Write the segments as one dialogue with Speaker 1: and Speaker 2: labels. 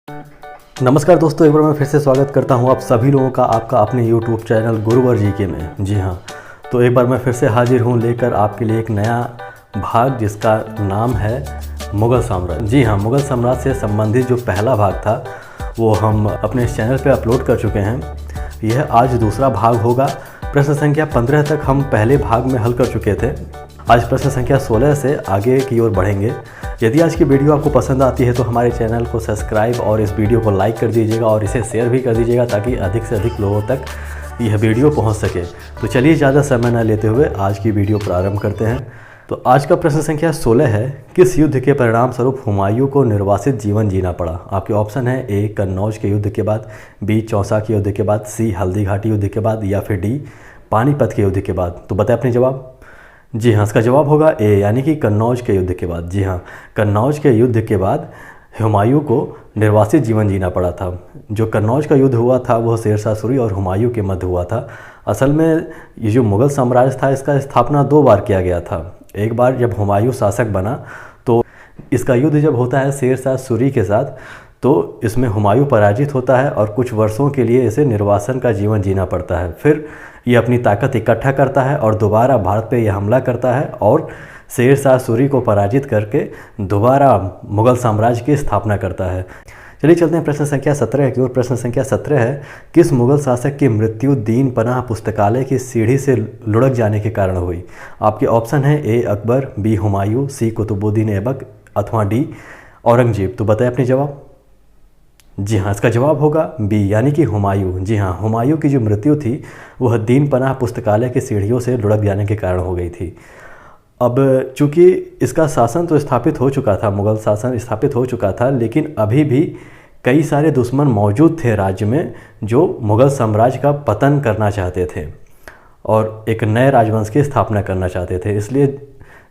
Speaker 1: नमस्कार दोस्तों, एक बार मैं फिर से स्वागत करता हूं आप सभी लोगों का आपका अपने YouTube चैनल गुरुवर जीके में। जी हां, तो एक बार मैं फिर से हाजिर हूं लेकर आपके लिए एक नया भाग जिसका नाम है मुग़ल साम्राज्य। जी हां, मुग़ल साम्राज्य से संबंधित जो पहला भाग था वो हम अपने इस चैनल पे अपलोड कर चुके हैं। यह आज दूसरा भाग होगा। प्रश्न संख्या 15 तक हम पहले भाग में हल कर चुके थे। आज प्रश्न संख्या 16 से आगे की ओर बढ़ेंगे। यदि आज की वीडियो आपको पसंद आती है तो हमारे चैनल को सब्सक्राइब और इस वीडियो को लाइक कर दीजिएगा और इसे शेयर भी कर दीजिएगा ताकि अधिक से अधिक लोगों तक यह वीडियो पहुंच सके। तो चलिए ज़्यादा समय न लेते हुए आज की वीडियो प्रारंभ करते हैं। तो आज का प्रश्न संख्या 16 है, किस युद्ध के परिणाम स्वरूप हुमायूं को निर्वासित जीवन जीना पड़ा? आपके ऑप्शन है ए कन्नौज के युद्ध के बाद, बी चौसा के युद्ध के बाद, सी हल्दी घाटी युद्ध के बाद या फिर डी पानीपत के युद्ध के बाद। तो बताएं अपने जवाब। जी हाँ, इसका जवाब होगा ए यानी कि कन्नौज के युद्ध के बाद। जी हाँ, कन्नौज के युद्ध के बाद हुमायूं को निर्वासित जीवन जीना पड़ा था। जो कन्नौज का युद्ध हुआ था वह शेरशाह सूरी और हुमायूं के मध्य हुआ था। असल में ये जो मुग़ल साम्राज्य था इसका स्थापना 2 बार किया गया था। एक बार जब हुमायूं शासक बना तो इसका युद्ध जब होता है शेरशाह सूरी के साथ तो इसमें हुमायूं पराजित होता है और कुछ वर्षों के लिए इसे निर्वासन का जीवन जीना पड़ता है। फिर ये अपनी ताकत इकट्ठा करता है और दोबारा भारत पे यह हमला करता है और शेरशाह सूरी को पराजित करके दोबारा मुग़ल साम्राज्य की स्थापना करता है। चलिए चलते हैं प्रश्न संख्या 17 की ओर। प्रश्न संख्या 17 है, किस मुग़ल शासक की मृत्यु दीन पनाह पुस्तकालय की सीढ़ी से लुढ़क जाने के कारण हुई? आपके ऑप्शन है ए अकबर, बी हुमायूं, सी कुतुबुद्दीन ऐबक अथवा डी औरंगजेब। तो बताएं अपने जवाब। जी हाँ, इसका जवाब होगा बी यानी कि हुमायूं। जी हाँ, हुमायूं की जो मृत्यु थी वह दीन पनाह पुस्तकालय की सीढ़ियों से लुढ़क जाने के कारण हो गई थी। अब चूँकि इसका शासन तो स्थापित हो चुका था, मुग़ल शासन स्थापित हो चुका था, लेकिन अभी भी कई सारे दुश्मन मौजूद थे राज्य में जो मुग़ल साम्राज्य का पतन करना चाहते थे और एक नए राजवंश की स्थापना करना चाहते थे। इसलिए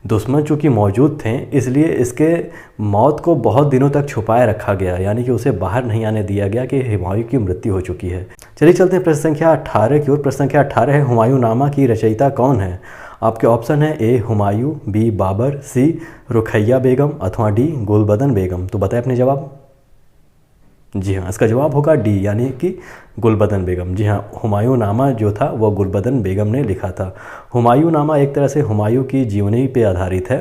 Speaker 1: दुश्मन चूँकि मौजूद थे इसलिए इसके मौत को बहुत दिनों तक छुपाए रखा गया, यानी कि उसे बाहर नहीं आने दिया गया कि हुमायूं की मृत्यु हो चुकी है। चलिए चलते हैं प्रश्न संख्या 18 की ओर। प्रश्न संख्या 18 है, हुमायूंनामा की रचयिता कौन है? आपके ऑप्शन है ए हुमायूं, बी बाबर, सी रुखैया बेगम अथवा डी गुलबदन बेगम। तो बताएं अपने जवाब। जी हाँ, इसका जवाब होगा डी यानी कि गुलबदन बेगम। जी हाँ, हुमायूंनामा जो था वह गुलबदन बेगम ने लिखा था। हुमायूंनामा एक तरह से हुमायूं की जीवनी पे आधारित है।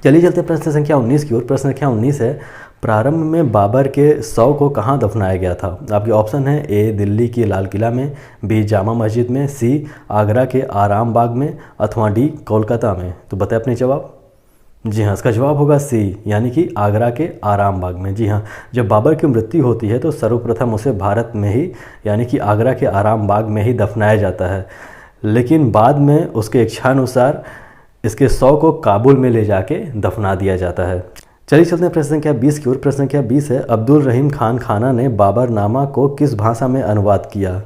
Speaker 1: चलिए चलते हैं प्रश्न संख्या 19 की ओर। प्रश्न संख्या 19 है, प्रारंभ में बाबर के शव को कहाँ दफनाया गया था? आपके ऑप्शन है ए दिल्ली की लाल किला में, बी जामा मस्जिद में, सी आगरा के आराम बाग में अथवा डी कोलकाता में। तो बताएं अपने जवाब। जी हाँ, इसका जवाब होगा सी यानी कि आगरा के आराम बाग में। जी हाँ, जब बाबर की मृत्यु होती है तो सर्वप्रथम उसे भारत में ही यानी कि आगरा के आराम बाग में ही दफनाया जाता है, लेकिन बाद में उसके इच्छानुसार इसके शव को काबुल में ले जाके दफना दिया जाता है। चलिए चलते हैं प्रश्न संख्या 20 की ओर। प्रश्न संख्या 20 है, अब्दुल रहीम खान खाना ने बाबरनामा को किस भाषा में अनुवाद किया?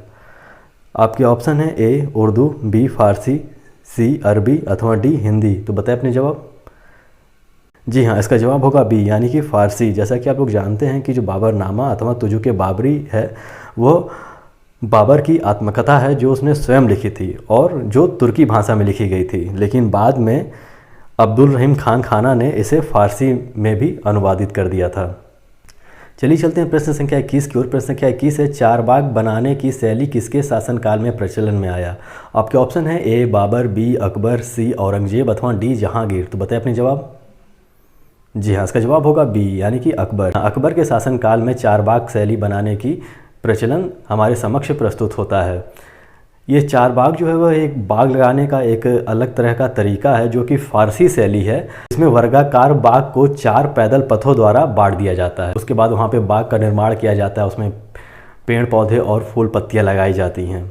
Speaker 1: आपके ऑप्शन है ए उर्दू, बी फारसी, सी अरबी अथवा डी हिंदी। तो बताएं अपने जवाब। जी हाँ, इसका जवाब होगा बी यानी कि फ़ारसी। जैसा कि आप लोग जानते हैं कि जो बाबरनामा अथवा तुजुक बाबरी है वो बाबर की आत्मकथा है जो उसने स्वयं लिखी थी और जो तुर्की भाषा में लिखी गई थी, लेकिन बाद में अब्दुल रहीम खान खाना ने इसे फ़ारसी में भी अनुवादित कर दिया था। चलिए चलते हैं प्रश्न संख्या 21 की ओर। प्रश्न संख्या 21 है, चारबाग बनाने की शैली किसके शासनकाल में प्रचलन में आया? आपके ऑप्शन है ए बाबर, बी अकबर, सी औरंगजेब अथवा डी जहांगीर। तो बताएं अपने जवाब। जी हाँ, इसका जवाब होगा बी यानी कि अकबर। अकबर के शासनकाल में चारबाग शैली बनाने की प्रचलन हमारे समक्ष प्रस्तुत होता है। ये चारबाग जो है वह एक बाग लगाने का एक अलग तरह का तरीका है जो कि फ़ारसी शैली है। इसमें वर्गाकार बाग को 4 पैदल पथों द्वारा बांट दिया जाता है। उसके बाद वहाँ पे बाग का निर्माण किया जाता है, उसमें पेड़ पौधे और फूल पत्तियाँ लगाई जाती हैं।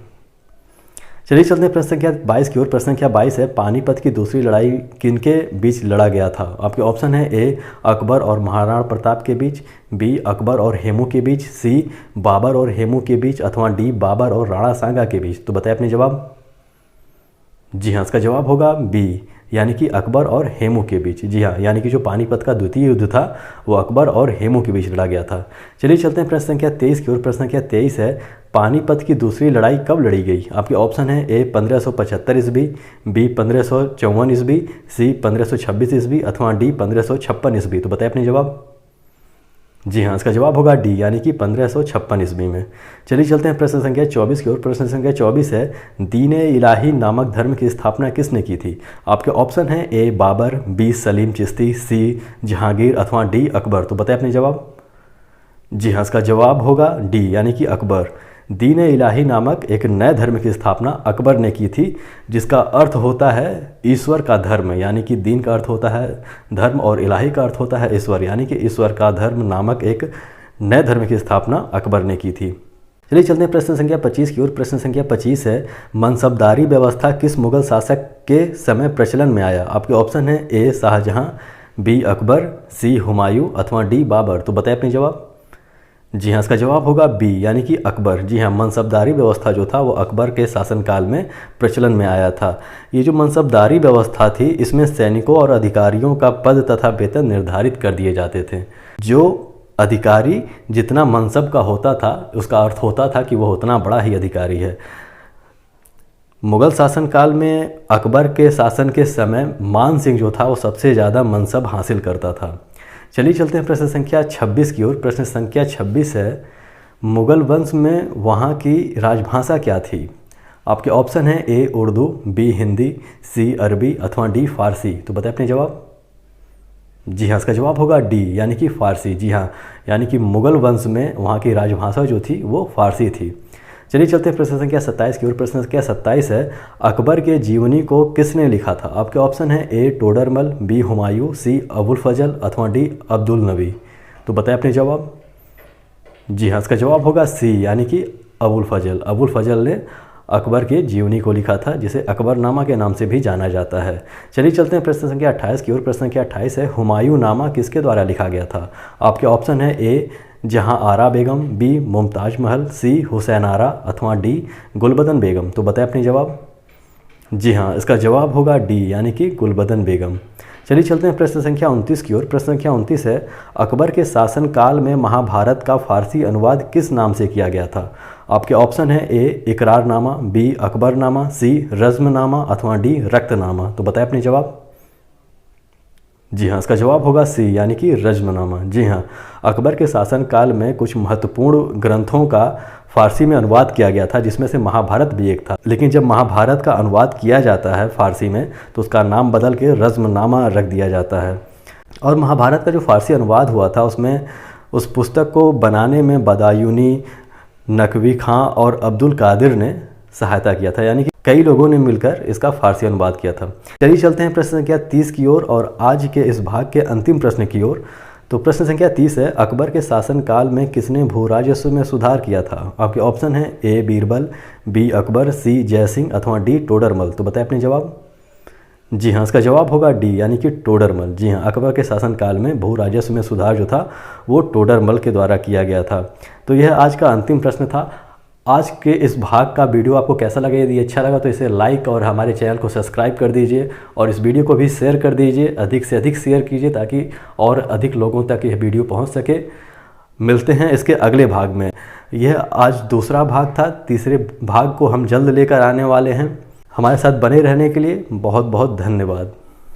Speaker 1: चलिए चलते हैं प्रश्न संख्या 22 की ओर। प्रश्न संख्या 22 है, पानीपत की दूसरी लड़ाई किनके बीच लड़ा गया था? आपके ऑप्शन है ए अकबर और महाराणा प्रताप के बीच, बी अकबर और हेमू के बीच, सी बाबर और हेमू के बीच अथवा डी बाबर और राणा सांगा के बीच। तो बताएं अपने जवाब। जी हाँ, इसका जवाब होगा बी यानी कि अकबर और हेमू के बीच। जी हाँ, यानी कि जो पानीपत का द्वितीय युद्ध था वो अकबर और हेमू के बीच लड़ा गया था। चलिए चलते हैं प्रश्न संख्या 23 की ओर। प्रश्न संख्या 23 है, पानीपत की दूसरी लड़ाई कब लड़ी गई? आपके ऑप्शन है ए 1575 ईस्वी, बी 1554 ईस्वी, सी 1526 ईस्वी अथवा डी 1556 ईस्वी। तो बताएं अपने जवाब। जी हाँ, इसका जवाब होगा डी, यानी कि 1556 ईस्वी में। चलिए चलते हैं प्रश्न संख्या 24 की ओर। प्रश्न संख्या 24 है, दीन इलाही नामक धर्म की स्थापना किसने की थी? आपके ऑप्शन हैं ए बाबर, बी सलीम चिश्ती, सी जहांगीर अथवा डी अकबर। तो बताएं अपने जवाब। जी हाँ, इसका जवाब होगा डी, यानी कि अकबर। दीन इलाही नामक एक नए धर्म की स्थापना अकबर ने की थी, जिसका अर्थ होता है ईश्वर का धर्म, यानी कि दीन का अर्थ होता है धर्म और इलाही का अर्थ होता है ईश्वर, यानी कि ईश्वर का धर्म नामक एक नए धर्म की स्थापना अकबर ने की थी। चलिए चलते हैं प्रश्न संख्या 25 की ओर। प्रश्न संख्या 25 है, मनसबदारी व्यवस्था किस मुगल शासक के समय प्रचलन में आया? आपके ऑप्शन है ए शाहजहां, बी अकबर, सी हुमायूं अथवा डी बाबर। तो बताएं अपने जवाब। जी हाँ, इसका जवाब होगा बी, यानी कि अकबर। जी हाँ, मनसबदारी व्यवस्था जो था वो अकबर के शासनकाल में प्रचलन में आया था। ये जो मनसबदारी व्यवस्था थी, इसमें सैनिकों और अधिकारियों का पद तथा वेतन निर्धारित कर दिए जाते थे। जो अधिकारी जितना मनसब का होता था, उसका अर्थ होता था कि वह उतना बड़ा ही अधिकारी है। मुगल शासनकाल में अकबर के शासन के समय मान सिंह जो था वो सबसे ज़्यादा मनसब हासिल करता था। चलिए चलते हैं प्रश्न संख्या 26 की ओर। प्रश्न संख्या 26 है, मुगल वंश में वहाँ की राजभाषा क्या थी? आपके ऑप्शन हैं ए उर्दू, बी हिंदी, सी अरबी अथवा डी फारसी। तो बताएं अपने जवाब। जी हाँ, इसका जवाब होगा डी, यानी कि फारसी। जी हाँ, यानी कि मुगल वंश में वहाँ की राजभाषा जो थी वो फारसी थी। चलिए चलते हैं प्रश्न संख्या 27 की ओर। प्रश्न संख्या 27 है, अकबर के जीवनी को किसने लिखा था? आपके ऑप्शन है ए टोडरमल, बी हुमायूं, सी अबुल फजल अथवा डी अब्दुल नबी। तो बताएं अपने जवाब। जी हाँ, इसका जवाब होगा सी, यानी कि अबुल फजल। अबुल फजल ने अकबर के जीवनी को लिखा था, जिसे अकबरनामा के नाम से भी जाना जाता है। चलिए चलते हैं प्रश्न संख्या 28 की ओर। प्रश्न संख्या 28 है, हुमायूं नामा किसके द्वारा लिखा गया था? आपके ऑप्शन है ए जहां आरा बेगम, बी मुमताज महल, सी हुसैन आरा अथवा डी गुलबदन बेगम। तो बताएं अपनी जवाब। जी हाँ, इसका जवाब होगा डी, यानी कि गुलबदन बेगम। चलिए चलते हैं प्रश्न संख्या 29 की ओर। प्रश्न संख्या 29 है, अकबर के शासनकाल में महाभारत का फारसी अनुवाद किस नाम से किया गया था? आपके ऑप्शन है ए इकरारनामा, बी अकबरनामा, सी रज़्मनामा अथवा डी रक्तनामा। तो बताएं अपने जवाब। जी हाँ, इसका जवाब होगा सी, यानी कि रज़्मनामा। जी हाँ, अकबर के शासनकाल में कुछ महत्वपूर्ण ग्रंथों का फारसी में अनुवाद किया गया था, जिसमें से महाभारत भी एक था। लेकिन जब महाभारत का अनुवाद किया जाता है फारसी में, तो उसका नाम बदल के रज़्मनामा रख दिया जाता है। और महाभारत का जो फारसी अनुवाद हुआ था, उसमें उस पुस्तक को बनाने में बदायूनी, नकवी खां और अब्दुल कादिर ने सहायता किया था, यानी कि कई लोगों ने मिलकर इसका फारसी अनुवाद किया था। चलिए चलते हैं प्रश्न संख्या 30 की ओर और आज के इस भाग के अंतिम प्रश्न की ओर। तो प्रश्न संख्या 30 है, अकबर के शासनकाल में किसने भू राजस्व में सुधार किया था? आपके ऑप्शन है ए बीरबल, बी अकबर, सी जयसिंह अथवा डी टोडरमल। तो बताएं अपने जवाब। जी हाँ, इसका जवाब होगा डी, यानी कि टोडरमल। जी हाँ, अकबर के शासनकाल में भू राजस्व में सुधार जो था वो टोडरमल के द्वारा किया गया था। तो यह आज का अंतिम प्रश्न था। आज के इस भाग का वीडियो आपको कैसा लगा? यदि अच्छा लगा तो इसे लाइक और हमारे चैनल को सब्सक्राइब कर दीजिए और इस वीडियो को भी शेयर कर दीजिए, अधिक से अधिक शेयर कीजिए ताकि और अधिक लोगों तक यह वीडियो पहुंच सके। मिलते हैं इसके अगले भाग में। यह आज दूसरा भाग था, तीसरे भाग को हम जल्द लेकर आने वाले हैं। हमारे साथ बने रहने के लिए बहुत बहुत धन्यवाद।